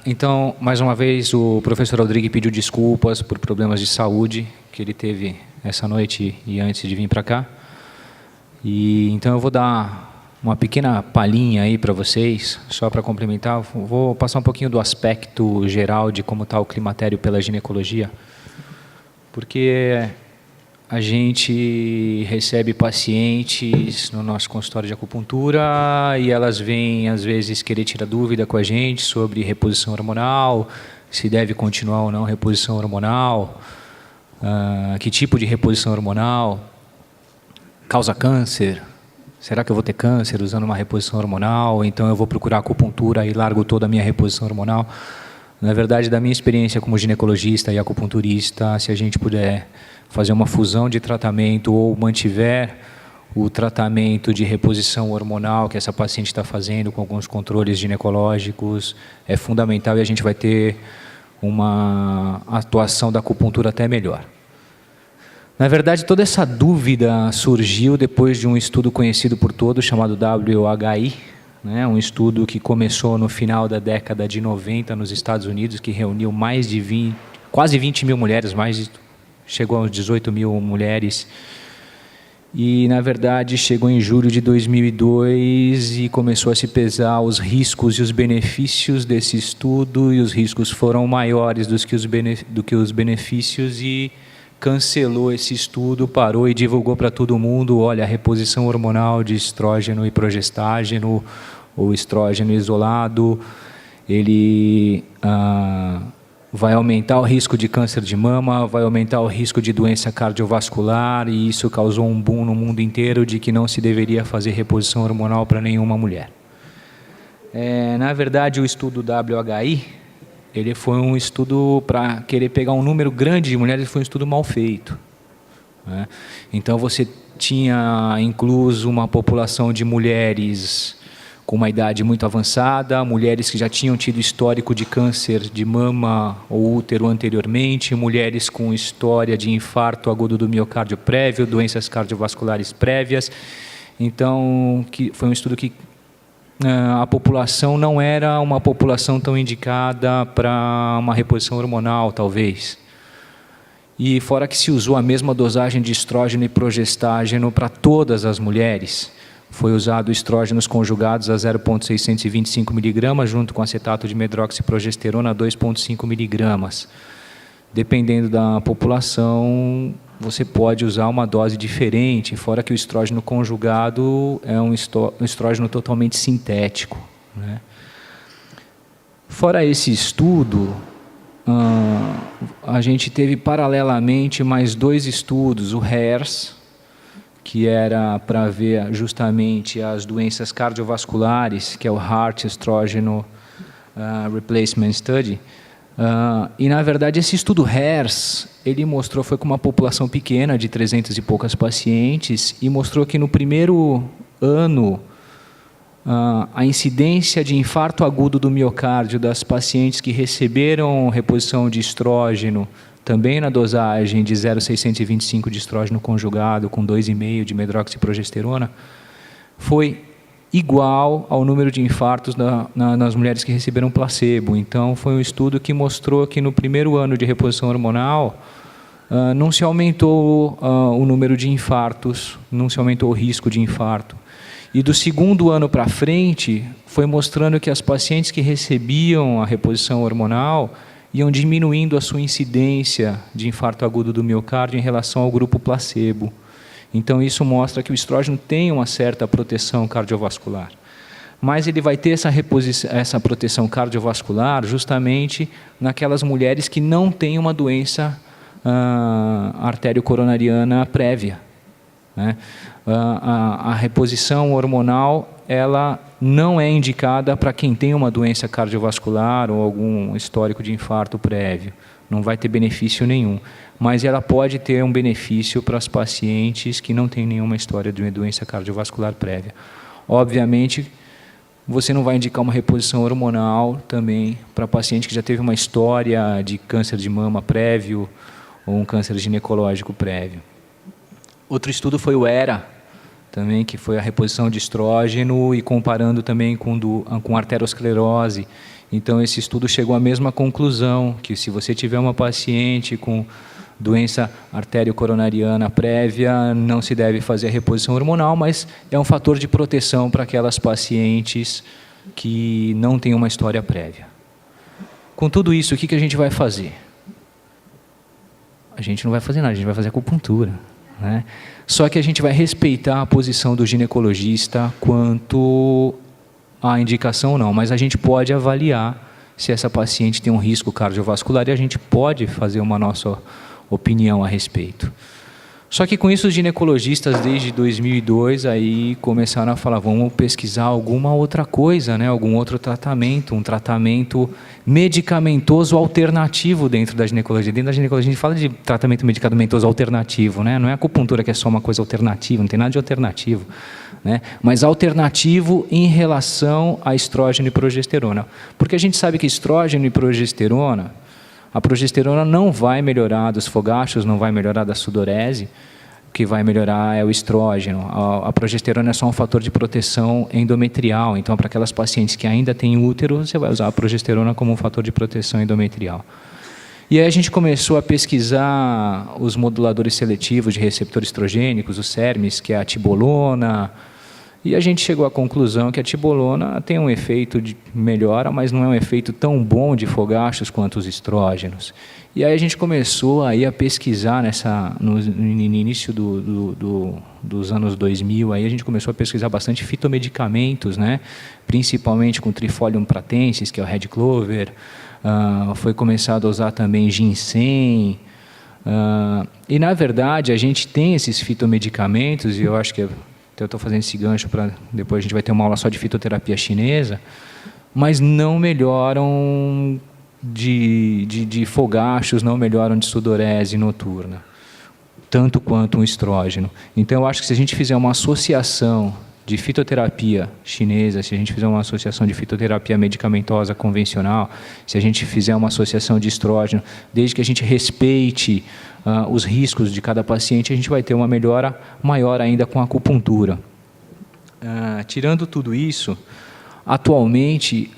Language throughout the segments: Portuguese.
Então, mais uma vez, o professor Rodrigo pediu desculpas por problemas de saúde que ele teve essa noite e antes de vir para cá. Então eu vou dar uma pequena palhinha aí para vocês, só para complementar. Vou passar um pouquinho do aspecto geral de como está o climatério pela ginecologia, porque a gente recebe pacientes no nosso consultório de acupuntura e elas vêm, às vezes, querer tirar dúvida com a gente sobre reposição hormonal, se deve continuar ou não reposição hormonal, que tipo de reposição hormonal, causa câncer, será que eu vou ter câncer usando uma reposição hormonal, então eu vou procurar acupuntura e largo toda a minha reposição hormonal. Na verdade, da minha experiência como ginecologista e acupunturista, se a gente puder fazer uma fusão de tratamento ou mantiver o tratamento de reposição hormonal que essa paciente está fazendo com alguns controles ginecológicos, é fundamental e a gente vai ter uma atuação da acupuntura até melhor. Na verdade, toda essa dúvida surgiu depois de um estudo conhecido por todos, chamado WHI, né? Um estudo que começou no final da década de 90 nos Estados Unidos, que reuniu quase 20 mil mulheres, chegou aos 18 mil mulheres, e na verdade chegou em julho de 2002 e começou a se pesar os riscos e os benefícios desse estudo, e os riscos foram maiores do que os benefícios, e cancelou esse estudo, parou e divulgou para todo mundo: olha, a reposição hormonal de estrógeno e progestágeno, ou estrógeno isolado, ele vai aumentar o risco de câncer de mama, vai aumentar o risco de doença cardiovascular, e isso causou um boom no mundo inteiro de que não se deveria fazer reposição hormonal para nenhuma mulher. Na verdade, o estudo WHI, ele foi um estudo para querer pegar um número grande de mulheres, foi um estudo mal feito, né? Então você tinha incluso uma população de mulheres com uma idade muito avançada, mulheres que já tinham tido histórico de câncer de mama ou útero anteriormente, mulheres com história de infarto agudo do miocárdio prévio, doenças cardiovasculares prévias. Então, foi um estudo que a população não era uma população tão indicada para uma reposição hormonal, talvez. E fora que se usou a mesma dosagem de estrógeno e progestágeno para todas as mulheres. Foi usado estrógenos conjugados a 0,625 mg, junto com acetato de medroxiprogesterona a 2,5 mg. Dependendo da população, você pode usar uma dose diferente, fora que o estrógeno conjugado é um estrógeno totalmente sintético, né? Fora esse estudo, a gente teve paralelamente mais 2 estudos, o HERS, que era para ver justamente as doenças cardiovasculares, que é o Heart Estrogen Replacement Study. E, na verdade, esse estudo HERS, ele mostrou, foi com uma população pequena, de 300 e poucas pacientes, e mostrou que no primeiro ano, a incidência de infarto agudo do miocárdio das pacientes que receberam reposição de estrógeno, também na dosagem de 0,625 de estrógeno conjugado com 2,5 de medroxiprogesterona, foi igual ao número de infartos nas mulheres que receberam placebo. Então, foi um estudo que mostrou que no primeiro ano de reposição hormonal não se aumentou o número de infartos, não se aumentou o risco de infarto. E do segundo ano para frente, foi mostrando que as pacientes que recebiam a reposição hormonal iam diminuindo a sua incidência de infarto agudo do miocárdio em relação ao grupo placebo. Então, isso mostra que o estrógeno tem uma certa proteção cardiovascular. Mas ele vai ter essa proteção cardiovascular justamente naquelas mulheres que não têm uma doença artériocoronariana prévia, né? A reposição hormonal, ela não é indicada para quem tem uma doença cardiovascular ou algum histórico de infarto prévio. Não vai ter benefício nenhum. Mas ela pode ter um benefício para as pacientes que não têm nenhuma história de uma doença cardiovascular prévia. Obviamente, você não vai indicar uma reposição hormonal também para paciente que já teve uma história de câncer de mama prévio ou um câncer ginecológico prévio. Outro estudo foi o ERA, também, que foi a reposição de estrógeno, e comparando também com arteriosclerose Então, esse estudo chegou à mesma conclusão, que se você tiver uma paciente com doença artério-coronariana prévia, não se deve fazer a reposição hormonal, mas é um fator de proteção para aquelas pacientes que não têm uma história prévia. Com tudo isso, o que a gente vai fazer? A gente não vai fazer nada, a gente vai fazer acupuntura, né? Só que a gente vai respeitar a posição do ginecologista quanto à indicação ou não, mas a gente pode avaliar se essa paciente tem um risco cardiovascular e a gente pode fazer uma nossa opinião a respeito. Só que com isso os ginecologistas desde 2002 aí começaram a falar, vamos pesquisar alguma outra coisa, né? Algum outro tratamento, um tratamento medicamentoso alternativo dentro da ginecologia. Dentro da ginecologia a gente fala de tratamento medicamentoso alternativo, né? Não é a acupuntura que é só uma coisa alternativa, não tem nada de alternativo, né? Mas alternativo em relação a estrógeno e progesterona. Porque a gente sabe que estrógeno e progesterona, a progesterona não vai melhorar dos fogachos, não vai melhorar da sudorese, o que vai melhorar é o estrógeno. A progesterona é só um fator de proteção endometrial, então para aquelas pacientes que ainda têm útero, você vai usar a progesterona como um fator de proteção endometrial. E aí a gente começou a pesquisar os moduladores seletivos de receptores estrogênicos, os SERMs, que é a tibolona, e a gente chegou à conclusão que a tibolona tem um efeito de melhora, mas não é um efeito tão bom de fogachos quanto os estrógenos. E aí a gente começou aí a pesquisar no início dos anos 2000, aí a gente começou a pesquisar bastante fitomedicamentos, né? Principalmente com Trifolium pratensis, que é o red clover, foi começado a usar também ginseng, e na verdade a gente tem esses fitomedicamentos, e eu acho que eu estou fazendo esse gancho para depois a gente vai ter uma aula só de fitoterapia chinesa, mas não melhoram de fogachos, não melhoram de sudorese noturna, tanto quanto um estrógeno. Então eu acho que se a gente fizer uma associação de fitoterapia chinesa, se a gente fizer uma associação de fitoterapia medicamentosa convencional, se a gente fizer uma associação de estrógeno, desde que a gente respeite os riscos de cada paciente, a gente vai ter uma melhora maior ainda com a acupuntura. Tirando tudo isso, atualmente,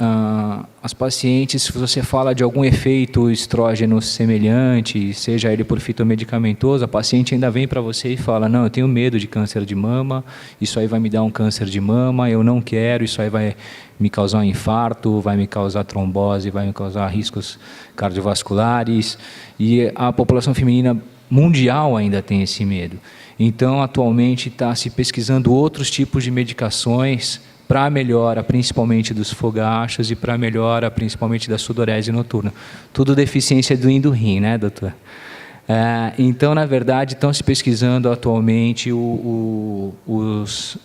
as pacientes, se você fala de algum efeito estrógeno semelhante, seja ele por fitomedicamentoso, a paciente ainda vem para você e fala, não, eu tenho medo de câncer de mama, isso aí vai me dar um câncer de mama, eu não quero, isso aí vai me causar um infarto, vai me causar trombose, vai me causar riscos cardiovasculares, e a população feminina mundial ainda tem esse medo. Então, atualmente, está se pesquisando outros tipos de medicações para a melhora, principalmente dos fogachos e para a melhora, principalmente da sudorese noturna. Tudo deficiência do rim, né, doutor? Então, na verdade, estão se pesquisando atualmente os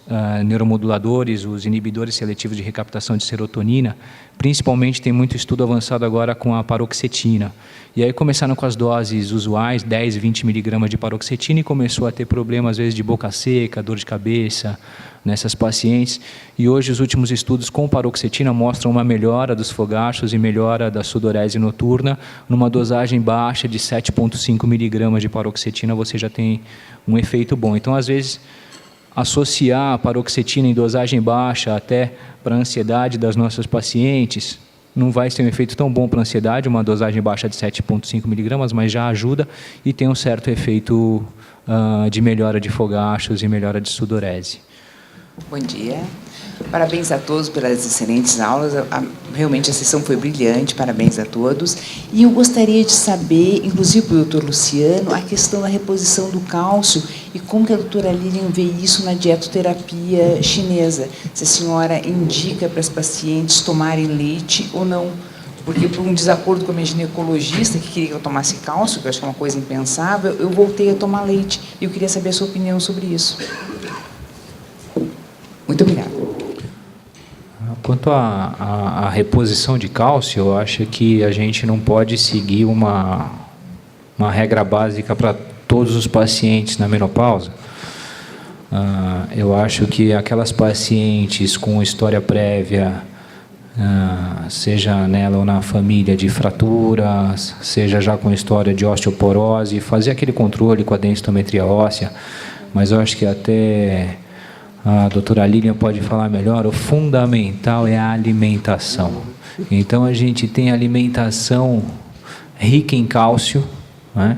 neuromoduladores, os inibidores seletivos de recaptação de serotonina, principalmente tem muito estudo avançado agora com a paroxetina. E aí começaram com as doses usuais, 10, 20 miligramas de paroxetina, e começou a ter problemas, às vezes, de boca seca, dor de cabeça nessas pacientes. E hoje os últimos estudos com paroxetina mostram uma melhora dos fogachos e melhora da sudorese noturna. Numa dosagem baixa de 7,5 miligramas de paroxetina, você já tem um efeito bom. Então, às vezes, associar a paroxetina em dosagem baixa até para a ansiedade das nossas pacientes não vai ter um efeito tão bom para a ansiedade, uma dosagem baixa de 7,5 miligramas, mas já ajuda e tem um certo efeito de melhora de fogachos e melhora de sudorese. Bom dia. Parabéns a todos pelas excelentes aulas. Realmente a sessão foi brilhante, parabéns a todos. E eu gostaria de saber, inclusive para o doutor Luciano, a questão da reposição do cálcio e como que a doutora Lilian vê isso na dietoterapia chinesa. Se a senhora indica para as pacientes tomarem leite ou não. Porque por um desacordo com a minha ginecologista, que queria que eu tomasse cálcio, que eu acho que é uma coisa impensável, eu voltei a tomar leite. E eu queria saber a sua opinião sobre isso. Muito obrigada. Quanto à reposição de cálcio, eu acho que a gente não pode seguir uma regra básica para todos os pacientes na menopausa. Eu acho que aquelas pacientes com história prévia, seja nela ou na família de fraturas, seja já com história de osteoporose, fazer aquele controle com a densitometria óssea, mas eu acho que até a doutora Lilian pode falar melhor, o fundamental é a alimentação. Então, a gente tem alimentação rica em cálcio, né?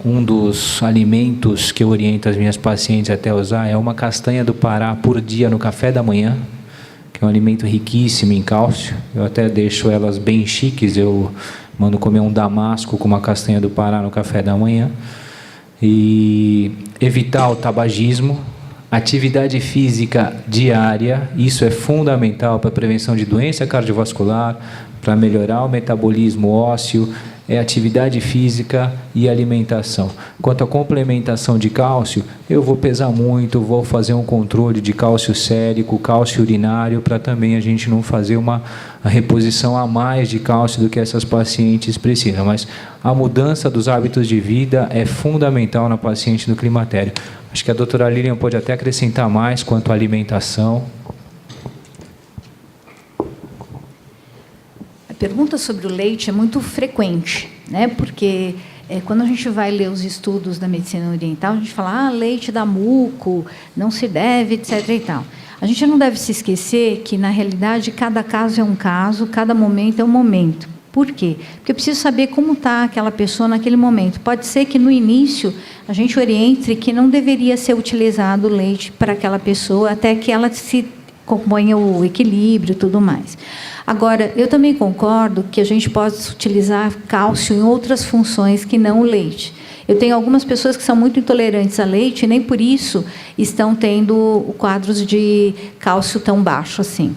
Um dos alimentos que eu oriento as minhas pacientes até usar é uma castanha do Pará por dia no café da manhã, que é um alimento riquíssimo em cálcio. Eu até deixo elas bem chiques, eu mando comer um damasco com uma castanha do Pará no café da manhã. E evitar o tabagismo, atividade física diária, isso é fundamental para a prevenção de doença cardiovascular, para melhorar o metabolismo ósseo, é atividade física e alimentação. Quanto à complementação de cálcio, eu vou pesar muito, vou fazer um controle de cálcio sérico, cálcio urinário, para também a gente não fazer uma reposição a mais de cálcio do que essas pacientes precisam. Mas a mudança dos hábitos de vida é fundamental na paciente do climatério. Acho que a doutora Lilian pode até acrescentar mais quanto à alimentação. A pergunta sobre o leite é muito frequente, né? Porque quando a gente vai ler os estudos da medicina oriental, a gente fala, leite dá muco, não se deve, etc. e tal. A gente não deve se esquecer que, na realidade, cada caso é um caso, cada momento é um momento. Por quê? Porque eu preciso saber como está aquela pessoa naquele momento. Pode ser que, no início, a gente oriente que não deveria ser utilizado o leite para aquela pessoa, até que ela se componha o equilíbrio e tudo mais. Agora, eu também concordo que a gente pode utilizar cálcio em outras funções que não o leite. Eu tenho algumas pessoas que são muito intolerantes a leite e nem por isso estão tendo quadros de cálcio tão baixo assim.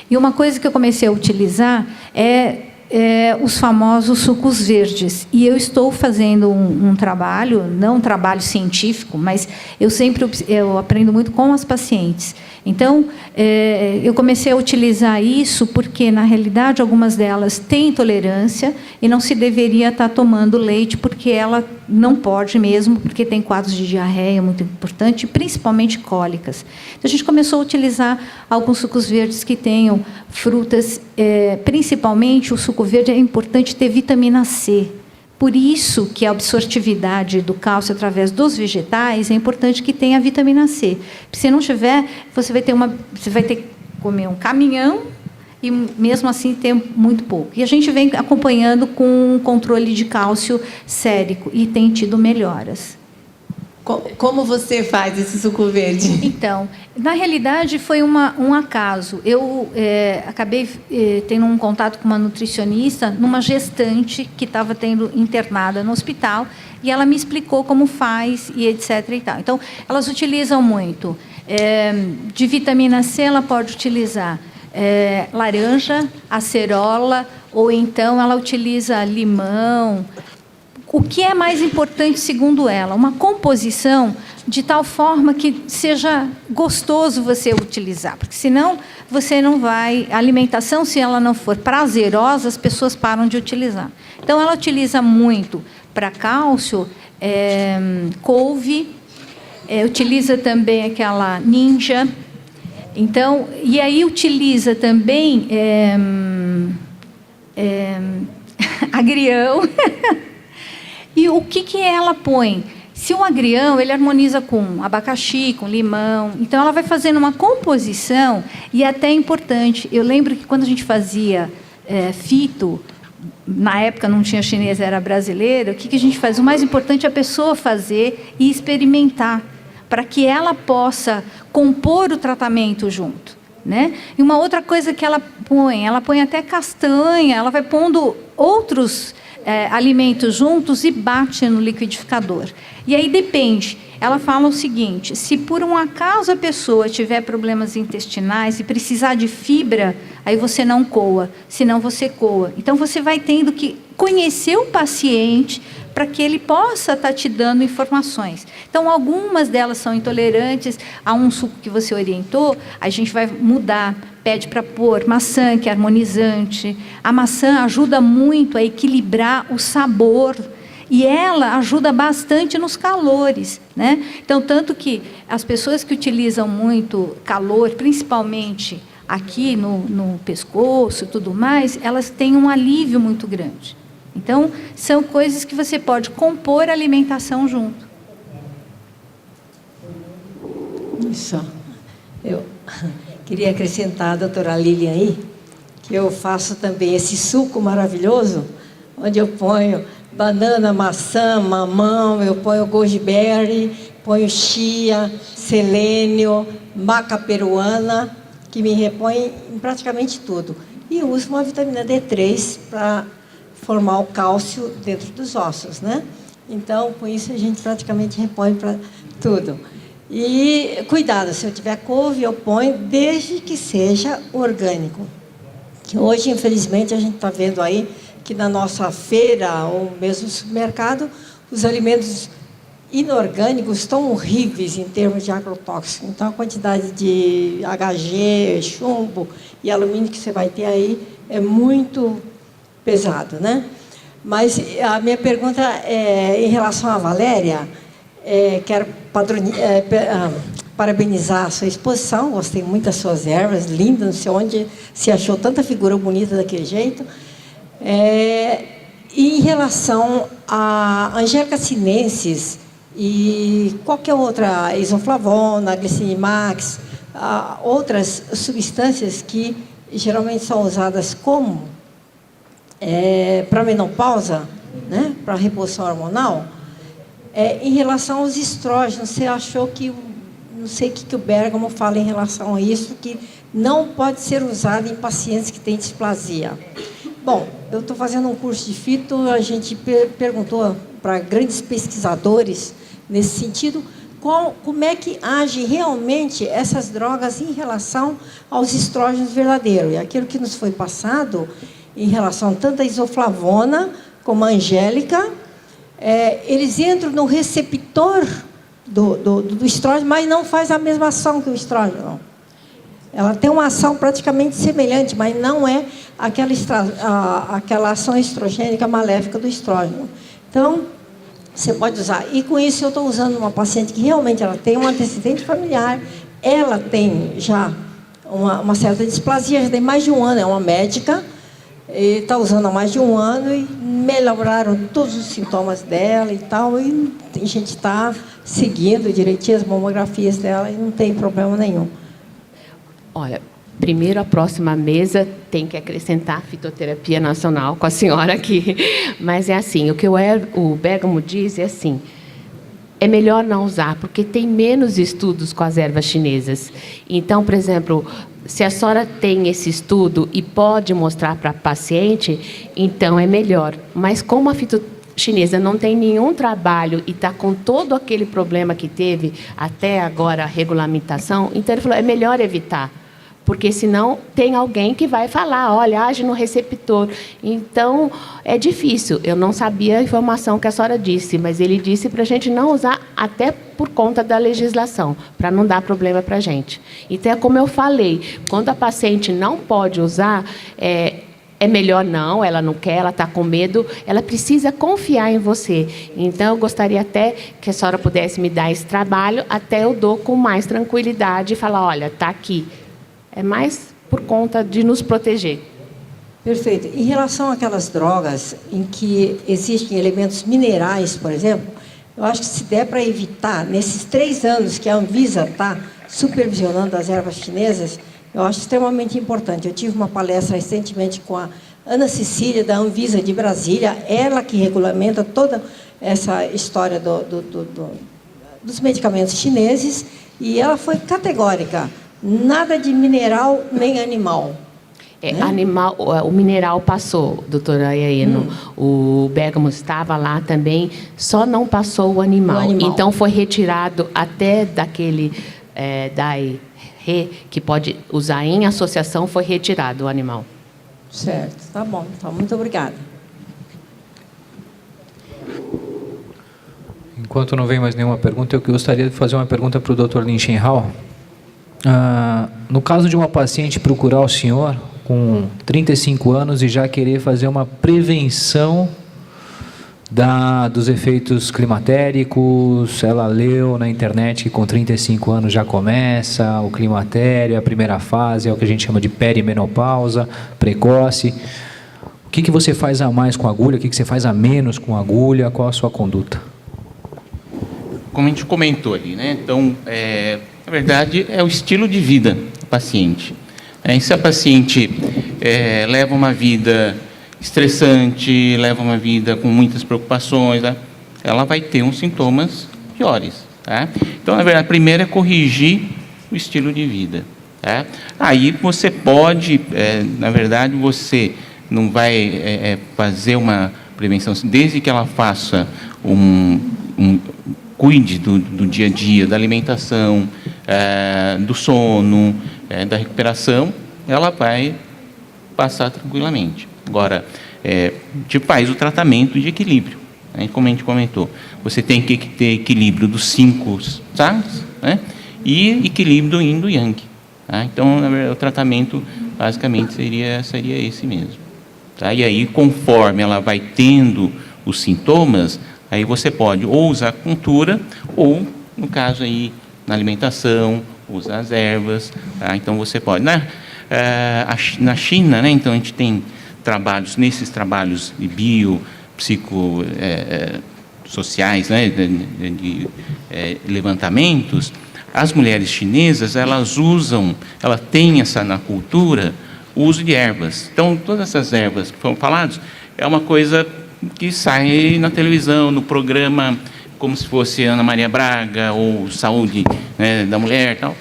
E uma coisa que eu comecei a utilizar é os famosos sucos verdes. E eu estou fazendo um trabalho, não um trabalho científico, mas eu aprendo muito com as pacientes. Então, eu comecei a utilizar isso porque, na realidade, algumas delas têm intolerância e não se deveria estar tomando leite, porque ela não pode mesmo, porque tem quadros de diarreia muito importante, principalmente cólicas. Então, a gente começou a utilizar alguns sucos verdes que tenham frutas, principalmente o suco verde é importante ter vitamina C. Por isso que a absortividade do cálcio através dos vegetais é importante que tenha a vitamina C. Se não tiver, você vai ter que comer um caminhão e mesmo assim ter muito pouco. E a gente vem acompanhando com um controle de cálcio sérico e tem tido melhoras. Como você faz esse suco verde? Então, na realidade, foi um acaso. Eu acabei tendo um contato com uma nutricionista numa gestante que estava tendo internada no hospital e ela me explicou como faz e etc. e tal. Então, elas utilizam muito. De vitamina C, ela pode utilizar laranja, acerola, ou então ela utiliza limão. O que é mais importante, segundo ela? Uma composição de tal forma que seja gostoso você utilizar, porque senão você não vai... A alimentação, se ela não for prazerosa, as pessoas param de utilizar. Então, ela utiliza muito para cálcio, couve, utiliza também aquela ninja. Então, e aí utiliza também agrião. E o que ela põe? Se o agrião, ele harmoniza com abacaxi, com limão, então ela vai fazendo uma composição, e até é importante, eu lembro que quando a gente fazia fito, na época não tinha chinês, era brasileiro, o que a gente faz? O mais importante é a pessoa fazer e experimentar, para que ela possa compor o tratamento junto, né? E uma outra coisa que ela põe até castanha, ela vai pondo outros alimentos juntos e bate no liquidificador. E aí depende. Ela fala o seguinte: se por um acaso a pessoa tiver problemas intestinais e precisar de fibra, aí você não coa, senão você coa. Então você vai tendo que conhecer o paciente para que ele possa estar te dando informações. Então, algumas delas são intolerantes a um suco que você orientou, a gente vai mudar, pede para pôr maçã, que é harmonizante. A maçã ajuda muito a equilibrar o sabor e ela ajuda bastante nos calores, né? Então, tanto que as pessoas que utilizam muito calor, principalmente aqui no pescoço e tudo mais, elas têm um alívio muito grande. Então, são coisas que você pode compor a alimentação junto. Isso. Eu queria acrescentar a doutora Lilian aí, eu faço também esse suco maravilhoso, onde eu ponho banana, maçã, mamão, eu ponho goji berry, ponho chia, selênio, maca peruana, que me repõe em praticamente tudo. E uso uma vitamina D3 para formar o cálcio dentro dos ossos, né? Então, com isso, a gente praticamente repõe para tudo. E cuidado, se eu tiver couve, eu ponho, desde que seja orgânico. Hoje, infelizmente, a gente está vendo aí que na nossa feira ou mesmo no supermercado, os alimentos inorgânicos estão horríveis em termos de agrotóxico. Então, a quantidade de HG, chumbo e alumínio que você vai ter aí é muito pesado, né? Mas a minha pergunta é em relação à Valéria. Quero parabenizar a sua exposição, gostei muito das suas ervas, lindas, não sei onde se achou tanta figura bonita daquele jeito. E em relação a Angélica sinensis e qualquer outra, isoflavona, glicinimax, outras substâncias que geralmente são usadas como para menopausa, né, para reposição hormonal, em relação aos estrógenos, você achou que, não sei o que o Bergamo fala em relação a isso, que não pode ser usado em pacientes que têm displasia. Bom, eu estou fazendo um curso de fito, a gente perguntou para grandes pesquisadores nesse sentido, como é que agem realmente essas drogas em relação aos estrógenos verdadeiros. E aquilo que nos foi passado em relação tanto à isoflavona como à angélica, eles entram no receptor do estrógeno, mas não faz a mesma ação que o estrógeno. Ela tem uma ação praticamente semelhante, mas não é aquela ação estrogênica maléfica do estrógeno. Então, você pode usar. E com isso eu estou usando uma paciente que realmente ela tem um antecedente familiar, ela tem já uma certa displasia, já tem mais de um ano, é uma médica, está usando há mais de um ano e melhoraram todos os sintomas dela e tal, e a gente está seguindo direitinho as mamografias dela e não tem problema nenhum. Olha, primeiro a próxima mesa tem que acrescentar fitoterapia nacional com a senhora aqui. Mas é assim, o que o Bergamo diz é assim, é melhor não usar, porque tem menos estudos com as ervas chinesas. Então, por exemplo, se a senhora tem esse estudo e pode mostrar para a paciente, então é melhor. Mas como a chinesa não tem nenhum trabalho e está com todo aquele problema que teve até agora a regulamentação, então ele falou, é melhor evitar. Porque senão tem alguém que vai falar, olha, age no receptor. Então, é difícil. Eu não sabia a informação que a senhora disse, mas ele disse para a gente não usar até por conta da legislação, para não dar problema para a gente. Então, é como eu falei, quando a paciente não pode usar, é melhor não, ela não quer, ela está com medo, ela precisa confiar em você. Então, eu gostaria até que a senhora pudesse me dar esse trabalho, até eu dou com mais tranquilidade e falar, olha, está aqui. É mais por conta de nos proteger. Perfeito. Em relação àquelas drogas em que existem elementos minerais, por exemplo, eu acho que se der para evitar, nesses 3 anos que a Anvisa está supervisionando as ervas chinesas, eu acho extremamente importante. Eu tive uma palestra recentemente com a Ana Cecília, da Anvisa de Brasília, ela que regulamenta toda essa história dos medicamentos chineses, e ela foi categórica. Nada de mineral nem animal. Né? Animal, o mineral passou, doutora Ayaino. O Bergamo estava lá também, só não passou o animal. Então, foi retirado até daquele que pode usar em associação, foi retirado o animal. Certo, tá bom. Então, muito obrigada. Enquanto não vem mais nenhuma pergunta, eu gostaria de fazer uma pergunta para o Dr. Lin Shenhao. No caso de uma paciente procurar o senhor com 35 anos e já querer fazer uma prevenção dos efeitos climatéricos, ela leu na internet que com 35 anos já começa o climatério, a primeira fase, é o que a gente chama de perimenopausa, precoce. O que você faz a mais com a agulha? O que você faz a menos com a agulha? Qual a sua conduta? Como a gente comentou ali, né? Então, na verdade, é o estilo de vida do paciente. Se a paciente leva uma vida estressante, leva uma vida com muitas preocupações, né? Ela vai ter uns sintomas piores. Tá? Então, na verdade, primeiro é corrigir o estilo de vida. Tá? Aí você pode, na verdade, você não vai fazer uma prevenção, desde que ela faça cuide do dia a dia, da alimentação, do sono, da recuperação, ela vai passar tranquilamente. Agora, te faz o tratamento de equilíbrio, né? Como a gente comentou, você tem que ter equilíbrio dos 5 Ts, né? E equilíbrio do Yin e do Yang. Tá? Então, na verdade, o tratamento basicamente seria esse mesmo. Tá? E aí, conforme ela vai tendo os sintomas, aí você pode ou usar acupuntura, ou, no caso aí, na alimentação, usar as ervas. Tá? Então, você pode. Na China, né, então, a gente tem nesses trabalhos de sociais, né, de levantamentos, as mulheres chinesas, elas têm na cultura, o uso de ervas. Então, todas essas ervas que foram faladas, é uma coisa que sai na televisão, no programa, como se fosse Ana Maria Braga, ou Saúde, né, da Mulher, tal.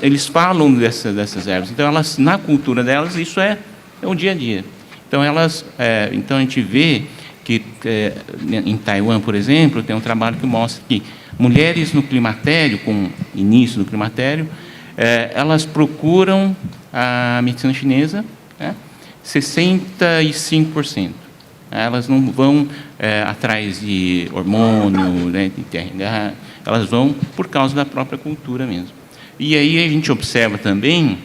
Eles falam dessas ervas. Então, na cultura delas, isso é o dia a dia. Então, então a gente vê que em Taiwan, por exemplo, tem um trabalho que mostra que mulheres no climatério, com início do climatério, elas procuram a medicina chinesa, né, 65%. Elas não vão atrás de hormônio, né, de TRH, elas vão por causa da própria cultura mesmo. E aí a gente observa também,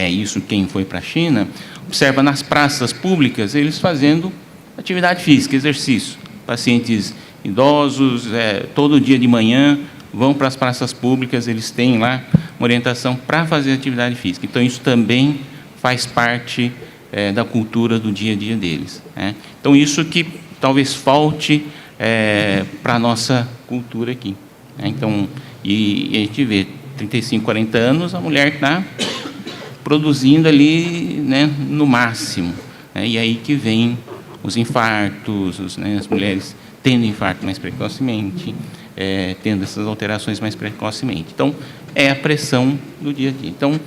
isso quem foi para a China, observa nas praças públicas eles fazendo atividade física, exercício. Pacientes idosos, todo dia de manhã, vão para as praças públicas, eles têm lá uma orientação para fazer atividade física. Então, isso também faz parte da cultura do dia a dia deles. Né? Então, isso que talvez falte para a nossa cultura aqui. Né? Então, e a gente vê, 35, 40 anos, a mulher está produzindo ali, né, no máximo. Né? E aí que vem os infartos, né, as mulheres tendo infarto mais precocemente, tendo essas alterações mais precocemente. Então, é a pressão do dia a dia. Então,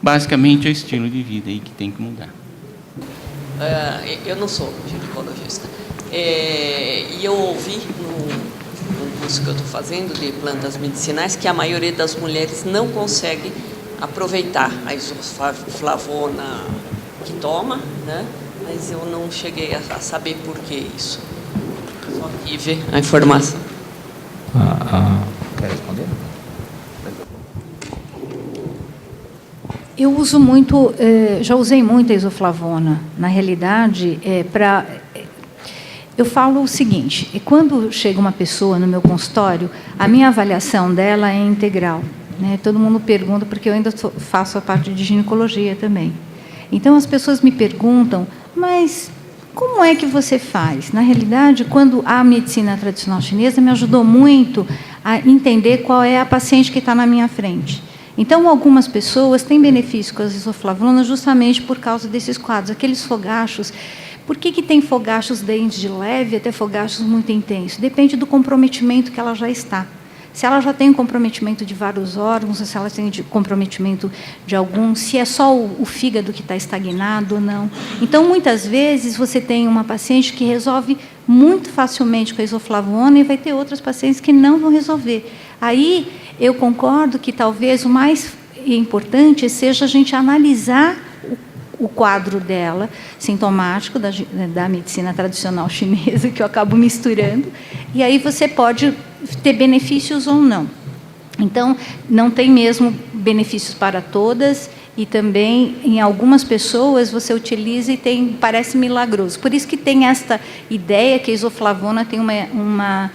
basicamente, é o estilo de vida aí que tem que mudar. Eu não sou ginecologista. E eu ouvi no curso que eu estou fazendo de plantas medicinais que a maioria das mulheres não consegue aproveitar a isoflavona que toma, né? Mas eu não cheguei a saber por que isso. Só tive a informação. Quer responder? Eu uso muito, já usei muito a isoflavona. Na realidade, eu falo o seguinte, quando chega uma pessoa no meu consultório, a minha avaliação dela é integral. Né? Todo mundo pergunta, porque eu ainda faço a parte de ginecologia também. Então, as pessoas me perguntam, mas como é que você faz? Na realidade, quando a medicina tradicional chinesa me ajudou muito a entender qual é a paciente que está na minha frente. Então, algumas pessoas têm benefício com as isoflavonas justamente por causa desses quadros, aqueles fogachos. Por que tem fogachos desde leve até fogachos muito intensos? Depende do comprometimento que ela já está. Se ela já tem um comprometimento de vários órgãos, se ela tem comprometimento de algum, se é só o fígado que está estagnado ou não. Então, muitas vezes, você tem uma paciente que resolve muito facilmente com a isoflavona e vai ter outras pacientes que não vão resolver. Aí, eu concordo que talvez o mais importante seja a gente analisar o quadro dela, sintomático da medicina tradicional chinesa, que eu acabo misturando, e aí você pode ter benefícios ou não. Então, não tem mesmo benefícios para todas, e também, em algumas pessoas, você utiliza e parece milagroso. Por isso que tem esta ideia que a isoflavona tem uma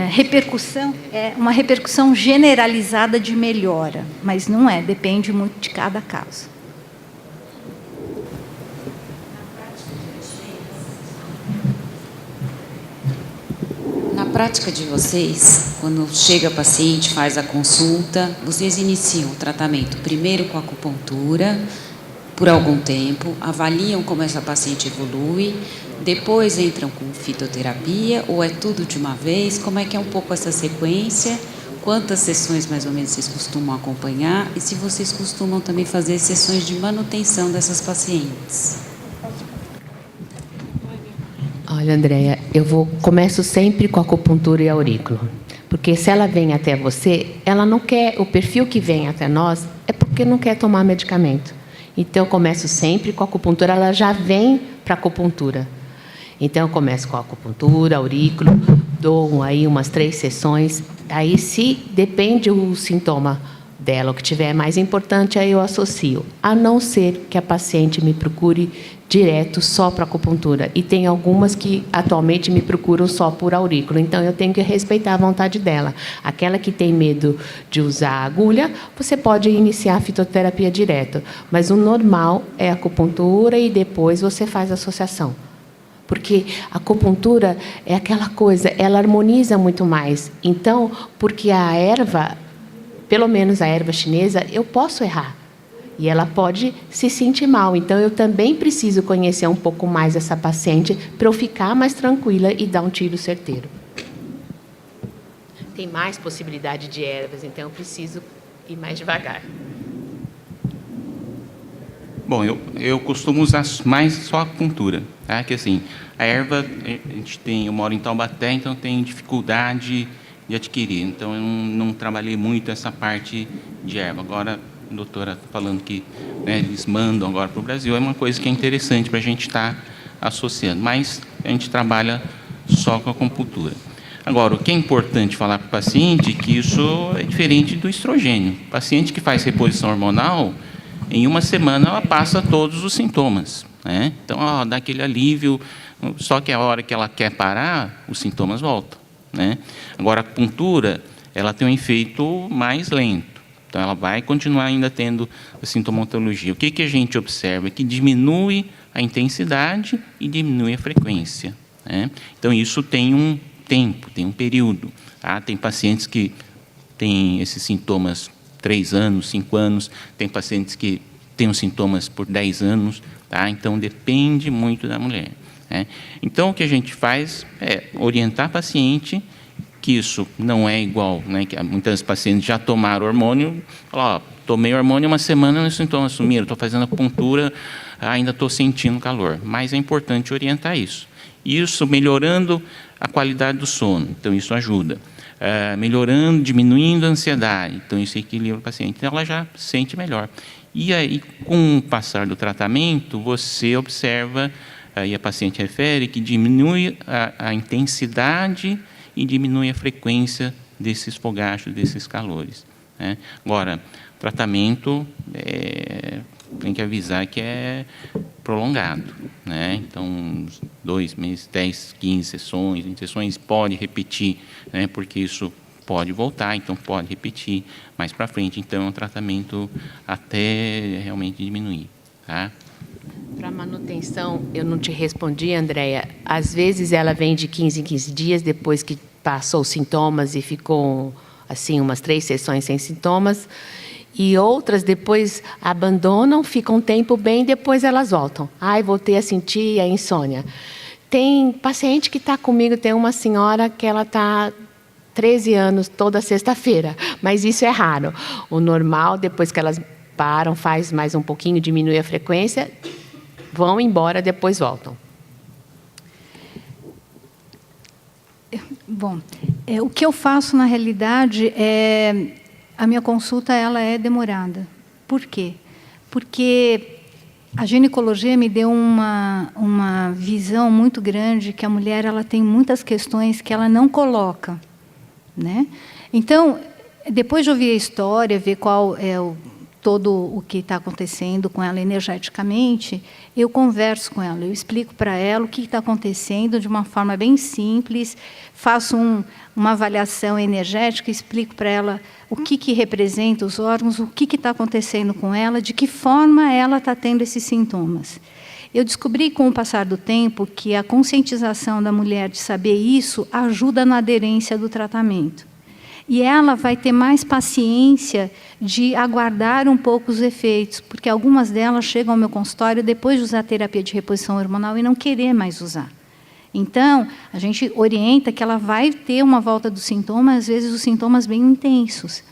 repercussão generalizada de melhora, mas não é, depende muito de cada caso. prática de vocês, quando chega a paciente, faz a consulta, vocês iniciam o tratamento primeiro com a acupuntura, por algum tempo, avaliam como essa paciente evolui, depois entram com fitoterapia, ou é tudo de uma vez? Como é que é um pouco essa sequência? Quantas sessões, mais ou menos, vocês costumam acompanhar? E se vocês costumam também fazer sessões de manutenção dessas pacientes? Olha, Andréia, começo sempre com a acupuntura e aurículo. Porque se ela vem até você, ela não quer, o perfil que vem até nós é porque não quer tomar medicamento. Então, eu começo sempre com a acupuntura, ela já vem para a acupuntura. Então, eu começo com a acupuntura, aurículo, dou aí umas 3 sessões. Aí, se depende o sintoma dela, o que tiver mais importante, aí eu associo. A não ser que a paciente me procure direto só para acupuntura. E tem algumas que atualmente me procuram só por aurículo. Então, eu tenho que respeitar a vontade dela. Aquela que tem medo de usar a agulha, você pode iniciar a fitoterapia direto. Mas o normal é a acupuntura e depois você faz a associação. Porque a acupuntura é aquela coisa, ela harmoniza muito mais. Então, porque a erva, pelo menos a erva chinesa, eu posso errar. E ela pode se sentir mal. Então, eu também preciso conhecer um pouco mais essa paciente para eu ficar mais tranquila e dar um tiro certeiro. Tem mais possibilidade de ervas, então eu preciso ir mais devagar. Bom, eu costumo usar mais só a acupuntura, tá? Que assim, a erva, eu moro em Taubaté, então tenho dificuldade de adquirir. Então, eu não trabalhei muito essa parte de erva. Agora, a doutora está falando que, né, eles mandam agora para o Brasil, é uma coisa que é interessante para a gente estar associando, mas a gente trabalha só com a acupuntura. Agora, o que é importante falar para o paciente é que isso é diferente do estrogênio. O paciente que faz reposição hormonal, em uma semana ela passa todos os sintomas, né? Então, dá aquele alívio, só que a hora que ela quer parar, os sintomas voltam, né? Agora, a acupuntura, ela tem um efeito mais lento. Então, ela vai continuar ainda tendo a sintomatologia. O que a gente observa? Que diminui a intensidade e diminui a frequência, né? Então, isso tem um tempo, tem um período. Tá? Tem pacientes que têm esses sintomas 3 anos, 5 anos. Tem pacientes que têm os sintomas por 10 anos. Tá? Então, depende muito da mulher, né? Então, o que a gente faz é orientar a paciente que isso não é igual, né? Que muitas pacientes já tomaram hormônio, falam, tomei hormônio uma semana e os sintomas sumiram, estou fazendo acupuntura, ainda estou sentindo calor. Mas é importante orientar isso. Isso melhorando a qualidade do sono, então isso ajuda. Melhorando, diminuindo a ansiedade, então isso equilibra o paciente. Então ela já sente melhor. E aí, com o passar do tratamento, você observa, e a paciente refere, que diminui a intensidade e diminui a frequência desses fogachos, desses calores, né? Agora, tratamento tem que avisar que é prolongado, né? Então, 2 meses, 10, 15 sessões, 20 sessões, pode repetir, né? Porque isso pode voltar, então pode repetir mais para frente. Então, é um tratamento até realmente diminuir, tá? Para manutenção, eu não te respondi, Andréia. Às vezes ela vem de 15 em 15 dias, depois que passou os sintomas e ficou assim umas 3 sessões sem sintomas. E outras depois abandonam, ficam um tempo bem, depois elas voltam. Voltei a sentir a insônia. Tem paciente que está comigo, tem uma senhora que ela está 13 anos toda sexta-feira, mas isso é raro. O normal, depois que elas param, faz mais um pouquinho, diminui a frequência, vão embora, depois voltam. Bom, o que eu faço na realidade é a minha consulta ela é demorada. Por quê? Porque a ginecologia me deu uma visão muito grande que a mulher ela tem muitas questões que ela não coloca, né? Então, depois de ouvir a história, ver qual é todo o que está acontecendo com ela energeticamente, eu converso com ela, eu explico para ela o que está acontecendo de uma forma bem simples, faço uma avaliação energética, explico para ela o que representa os órgãos, o que está acontecendo com ela, de que forma ela está tendo esses sintomas. Eu descobri com o passar do tempo que a conscientização da mulher de saber isso ajuda na aderência do tratamento. E ela vai ter mais paciência de aguardar um pouco os efeitos, porque algumas delas chegam ao meu consultório depois de usar a terapia de reposição hormonal e não querer mais usar. Então, a gente orienta que ela vai ter uma volta dos sintomas, às vezes os sintomas bem intensos,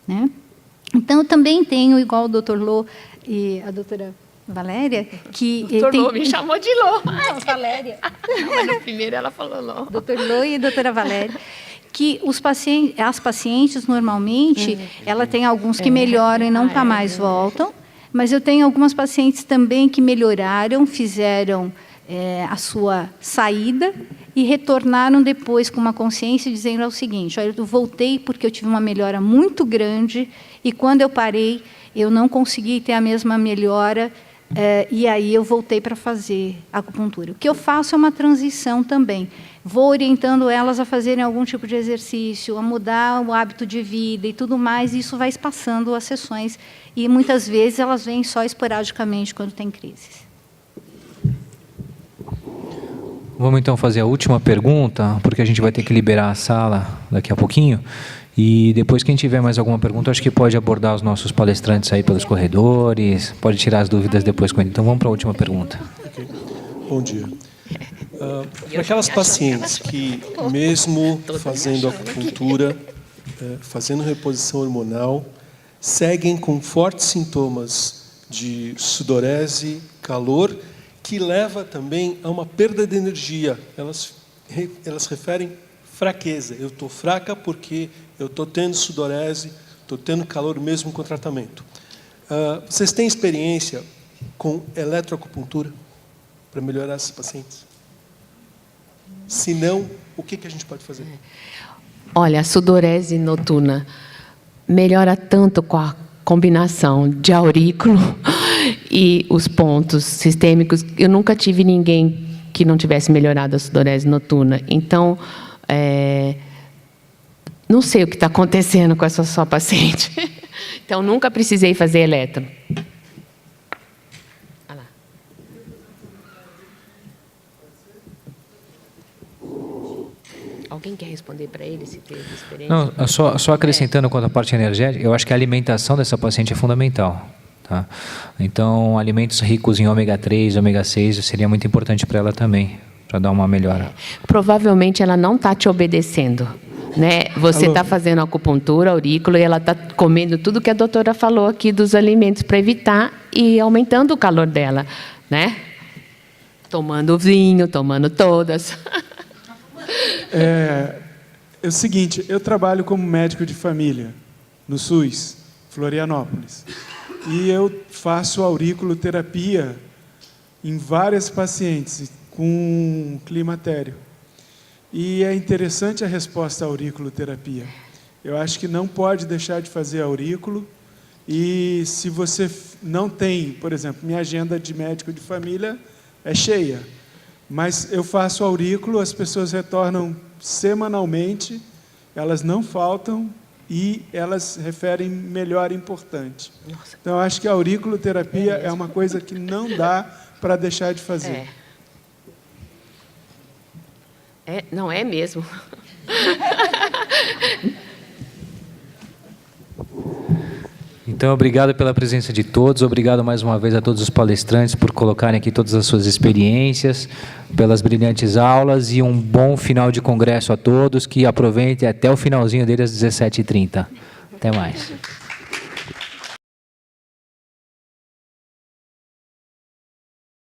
né? Então, eu também tenho, igual o Dr. Lô e a doutora Valéria, que... Dr. Lô me chamou de Lô. Não, Valéria. Não, mas no primeiro ela falou Lô. Dr. Lô e a doutora Valéria, que as pacientes, normalmente, ela tem alguns que melhoram e nunca mais voltam, mas eu tenho algumas pacientes também que melhoraram, fizeram a sua saída e retornaram depois com uma consciência dizendo o seguinte: olha, eu voltei porque eu tive uma melhora muito grande e quando eu parei eu não consegui ter a mesma melhora e aí eu voltei para fazer acupuntura. O que eu faço é uma transição também. Vou orientando elas a fazerem algum tipo de exercício, a mudar o hábito de vida e tudo mais, e isso vai espaçando as sessões. E muitas vezes elas vêm só esporadicamente quando tem crises. Vamos então fazer a última pergunta, porque a gente vai ter que liberar a sala daqui a pouquinho. E depois, quem tiver mais alguma pergunta, acho que pode abordar os nossos palestrantes aí pelos corredores, pode tirar as dúvidas depois com ele. Então, vamos para a última pergunta. Okay. Bom dia. Para aquelas pacientes que, mesmo fazendo acupuntura, fazendo reposição hormonal, seguem com fortes sintomas de sudorese, calor, que leva também a uma perda de energia. Elas referem fraqueza. Eu estou fraca porque eu estou tendo sudorese, estou tendo calor mesmo com o tratamento. Vocês têm experiência com eletroacupuntura para melhorar esses pacientes? Se não, o que a gente pode fazer? Olha, a sudorese noturna melhora tanto com a combinação de aurículo e os pontos sistêmicos. Eu nunca tive ninguém que não tivesse melhorado a sudorese noturna. Então, não sei o que está acontecendo com essa sua paciente. Então, nunca precisei fazer eletro. Olha lá. Alguém quer responder para ele se teve experiência? Não, só acrescentando quanto à parte energética, eu acho que a alimentação dessa paciente é fundamental. Tá? Então, alimentos ricos em ômega 3, ômega 6 seria muito importante para ela também, para dar uma melhora. Provavelmente ela não está te obedecendo. Né? Você está fazendo acupuntura, aurículo, e ela está comendo tudo que a doutora falou aqui dos alimentos para evitar e aumentando o calor dela. Né? Tomando vinho, tomando todas. É o seguinte, eu trabalho como médico de família no SUS, Florianópolis. E eu faço auriculoterapia em várias pacientes com climatério. E é interessante a resposta à auriculoterapia. Eu acho que não pode deixar de fazer aurículo. E se você não tem, por exemplo, minha agenda de médico de família é cheia. Mas eu faço aurículo, as pessoas retornam semanalmente, elas não faltam e elas referem melhora importante. Então, eu acho que a auriculoterapia é uma coisa que não dá para deixar de fazer. Não é mesmo. Então, obrigado pela presença de todos, obrigado mais uma vez a todos os palestrantes por colocarem aqui todas as suas experiências, pelas brilhantes aulas e um bom final de congresso a todos, que aproveitem até o finalzinho dele às 17h30. Até mais.